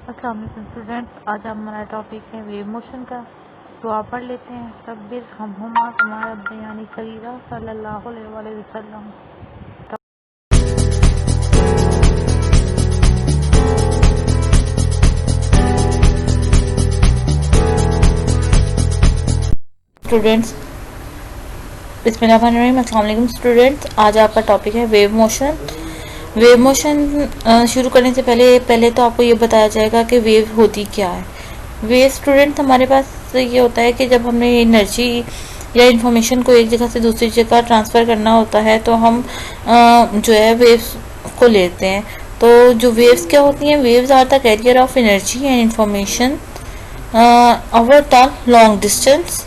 अस्सलाम वालेकुम स्टूडेंट्स, आज हमारा टॉपिक है वेव मोशन का। तो आप पढ़ लेते हैं। तकबीर हमहुमा हमारा बयानी सगीरा सल्लल्लाहु अलैहि वसल्लम। स्टूडेंट्स बिस्मिल्लाहिर्रहमानिर्रहीम। अस्सलाम वालेकुम स्टूडेंट्स, आज आपका टॉपिक है वेव मोशन। वेव मोशन शुरू करने से पहले तो आपको ये बताया जाएगा कि वेव होती क्या है। वेव स्टूडेंट हमारे पास ये होता है कि जब हमने एनर्जी या इंफॉर्मेशन को एक जगह से दूसरी जगह ट्रांसफ़र करना होता है तो हम जो है वेव्स को लेते हैं। तो जो वेव्स क्या होती हैं, waves are the carrier of energy and information over the long distance.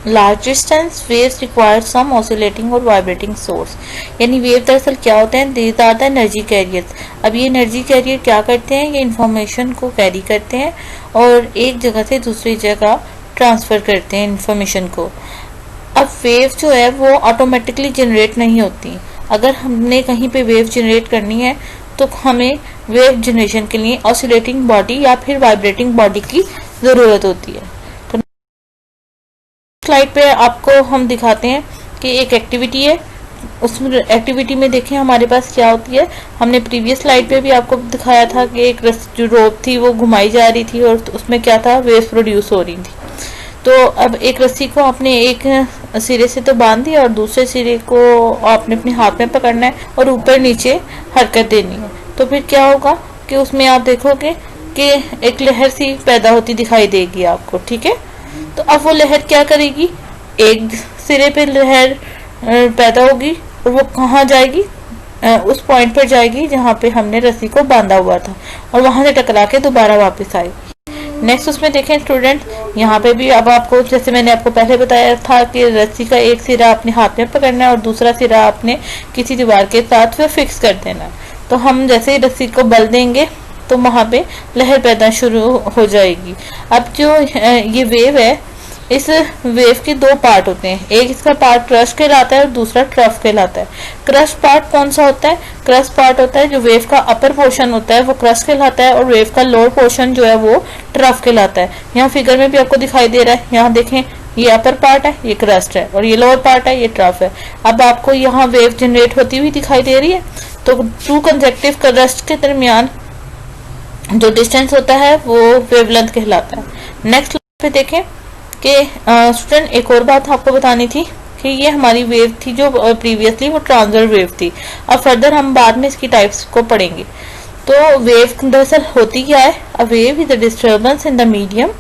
Large distance waves require some oscillating और वाइब्रेटिंग सोर्स। यानी वेव दरअसल क्या होते हैं, these are the energy carriers. अब ये एनर्जी कैरियर क्या करते हैं, ये इंफॉर्मेशन को कैरी करते हैं और एक जगह से दूसरी जगह ट्रांसफ़र करते हैं इंफॉर्मेशन को। अब वेव जो है वो ऑटोमेटिकली जनरेट नहीं होती। अगर हमने कहीं पे वेव जनरेट करनी है तो हमें वेव जनरेशन के लिए ऑसिलेटिंग बॉडी या फिर वाइब्रेटिंग बॉडी की ज़रूरत होती है। स्लाइड पे आपको हम दिखाते हैं कि एक एक्टिविटी है। उस एक्टिविटी में देखें हमारे पास क्या होती है। हमने प्रीवियस स्लाइड पे भी आपको दिखाया था कि एक जो रोप थी वो घुमाई जा रही थी और उसमें क्या था, वेव्स प्रोड्यूस हो रही थी। तो अब एक रस्सी को आपने एक सिरे से तो बांध दिया और दूसरे सिरे को आपने अपने हाथ में पकड़ना है और ऊपर नीचे हरकत देनी है। तो फिर क्या होगा कि उसमें आप देखोगे कि एक लहर सी पैदा होती दिखाई देगी आपको, ठीक है। तो अब वो लहर क्या करेगी, एक सिरे पे लहर पैदा होगी और वो कहाँ जाएगी, उस पॉइंट पर जाएगी जहाँ पे हमने रस्सी को बांधा हुआ था और वहां से टकरा के दोबारा वापस आएगी। नेक्स्ट उसमें देखें स्टूडेंट, यहाँ पे भी अब आपको जैसे मैंने आपको पहले बताया था कि रस्सी का एक सिरा अपने हाथ में पकड़ना है और दूसरा सिरा आपने किसी दीवार के साथ फिर फिक्स कर देना है। तो हम जैसे ही रस्सी को बल देंगे तो वहां पे लहर पैदा शुरू हो जाएगी। अब जो ये वेव है, इस वेव के दो पार्ट होते हैं। एक इसका पार्ट क्रस्ट कहलाता है और दूसरा ट्रफ कहलाता है। क्रस्ट पार्ट कौन सा होता है, क्रस्ट पार्ट होता है जो वेव का अपर पोर्शन होता है वो क्रस्ट कहलाता है और वेव का लोअर पोर्शन जो है वो ट्रफ कहलाता है। यहाँ फिगर में भी आपको दिखाई दे रहा है, यहाँ देखें ये अपर पार्ट है, ये क्रस्ट है और ये लोअर पार्ट है, ये ट्रफ है। अब आपको यहाँ वेव जनरेट होती हुई दिखाई दे रही है। तो टू कंसेक्टिव क्रस्ट के दरमियान जो डिस्टेंस होता है वो वेवलेंथ कहलाता है। नेक्स्ट पे देखें कि स्टूडेंट एक और बात आपको बतानी थी कि ये हमारी वेव थी जो प्रीवियसली वो ट्रांसवर्स वेव थी। अब फर्दर हम बाद में इसकी टाइप्स को पढ़ेंगे। तो वेव दरअसल होती क्या है, a wave is a disturbance in the medium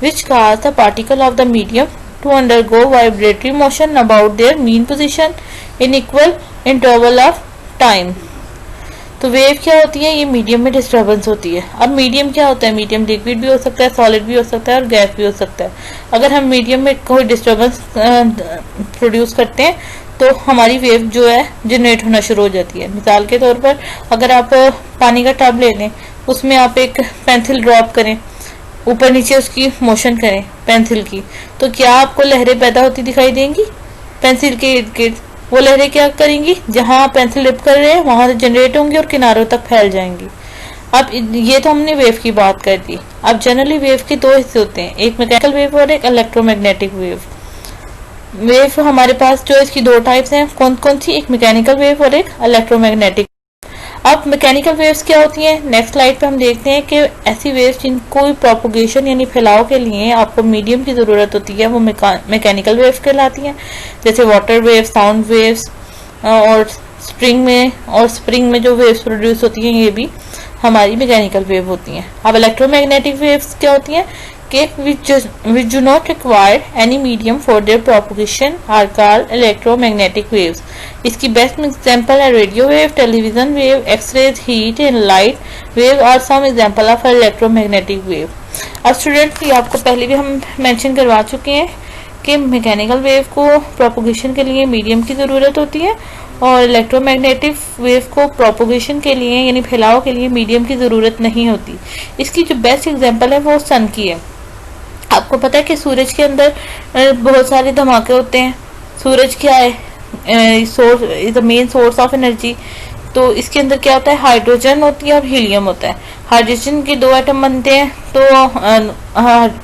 which cause the particle of the medium to undergo vibratory motion about their mean position in equal interval of time. तो वेव क्या होती है, ये मीडियम में डिस्टर्बेंस होती है। अब medium क्या होता है, मीडियम लिक्विड भी हो सकता है, सॉलिड भी हो सकता है और गैस भी हो सकता है। अगर हम मीडियम में कोई डिस्टर्बेंस प्रोड्यूस करते हैं तो हमारी वेव जो है जनरेट होना शुरू हो जाती है। मिसाल के तौर पर अगर आप पानी का टब ले लें, उसमें आप एक पेंसिल ड्रॉप करें, ऊपर नीचे उसकी मोशन करें पेंसिल की, तो क्या आपको लहरें पैदा होती दिखाई देंगी पेंसिल के इर्द गिर्द। वो लहरें क्या करेंगी, जहां पेंसिल डिप कर रहे हैं वहां से जनरेट होंगी और किनारों तक फैल जाएंगी। अब ये तो हमने वेव की बात कर दी। अब जनरली वेव के दो हिस्से होते हैं, एक मैकेनिकल वेव और एक इलेक्ट्रोमैग्नेटिक वेव। वेव हमारे पास जो इसकी दो टाइप्स हैं, कौन कौन सी, एक मैकेनिकल वेव और एक इलेक्ट्रोमैग्नेटिक। अब मैकेनिकल वेव्स क्या होती हैं, नेक्स्ट स्लाइड पे हम देखते हैं कि ऐसी वेव्स जिनको प्रोपोगेशन यानी फैलाव के लिए आपको मीडियम की ज़रूरत होती है वो मैकेनिकल वेव्स कहलाती हैं। जैसे वाटर वेव, साउंड वेव्स और स्प्रिंग में जो वेव्स प्रोड्यूस होती हैं ये भी हमारी मैकेनिकल वेव होती हैं। अब इलेक्ट्रोमैग्नेटिक वेव्स क्या होती हैं कि which do not require any medium for their propagation are called electromagnetic waves. इसकी बेस्ट एग्जांपल है radio wave, television wave, x rays, heat and light wave और some example of electromagnetic wave. अब students ये आपको पहले भी हम मेंशन करवा चुके हैं कि मैकेनिकल वेव को प्रोपोगेशन के लिए मीडियम की ज़रूरत होती है और इलेक्ट्रोमैग्नेटिक वेव को प्रोपोगेशन के लिए यानी फैलाव के लिए मीडियम की ज़रूरत नहीं होती। इसकी जो बेस्ट एग्जांपल है वो सन की है। आपको पता है कि सूरज के अंदर बहुत सारे धमाके होते हैं। सूरज क्या है, source is the main source of energy. तो इसके अंदर क्या होता है, हाइड्रोजन होती है और हीलियम होता है। हाइड्रोजन के 2 एटम बनते हैं तो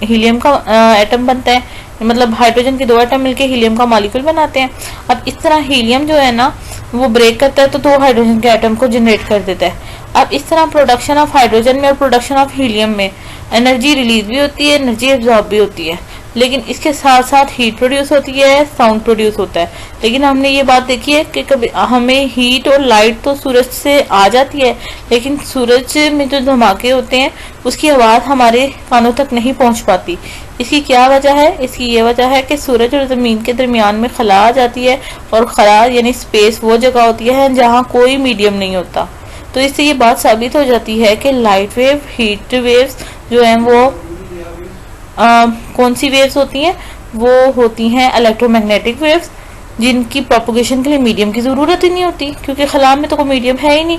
हीलियम का एटम बनता है, मतलब हाइड्रोजन के 2 एटम मिलके हीलियम का मॉलिक्यूल बनाते हैं। अब इस तरह हीलियम जो है ना वो ब्रेक करता है तो 2 हाइड्रोजन के एटम को जनरेट कर देता है। अब इस तरह प्रोडक्शन ऑफ हाइड्रोजन में और प्रोडक्शन ऑफ हीलियम में एनर्जी रिलीज भी होती है, एनर्जी एब्जॉर्ब भी होती है, लेकिन इसके साथ साथ हीट प्रोड्यूस होती है, साउंड प्रोड्यूस होता है। लेकिन हमने ये बात देखी है कि कभी हमें हीट और लाइट तो सूरज से आ जाती है, लेकिन सूरज में जो धमाके होते हैं उसकी आवाज़ हमारे कानों तक नहीं पहुंच पाती। इसकी क्या वजह है? इसकी ये वजह है कि सूरज और ज़मीन के दरमियान में खला आ जाती है, और खला यानी स्पेस वो जगह होती है जहाँ कोई मीडियम नहीं होता। तो इससे ये बात साबित हो जाती है कि लाइट वेव, हीट वेव्स जो हैं वो कौन सी वेव्स होती हैं? वो होती हैं इलेक्ट्रोमैग्नेटिक वेव्स, जिनकी प्रोपगेशन के लिए मीडियम की ज़रूरत ही नहीं होती, क्योंकि खला में तो कोई मीडियम है ही नहीं।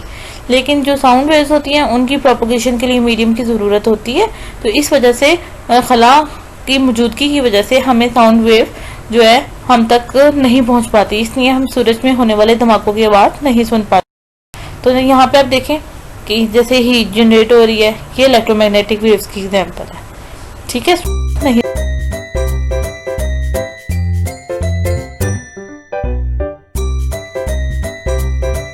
लेकिन जो साउंड वेव्स होती हैं उनकी प्रोपगेशन के लिए मीडियम की ज़रूरत होती है। तो इस वजह से खला की मौजूदगी की वजह से हमें साउंड वेव जो है हम तक नहीं पहुंच पाती, इसलिए हम सूरज में होने वाले धमाकों की आवाज़ नहीं सुन पाते। तो यहाँ पे आप देखें कि जैसे हीट जनरेट हो रही है, ये इलेक्ट्रोमैग्नेटिक वेव्स की एग्जाम्पल है। ठीक है नहीं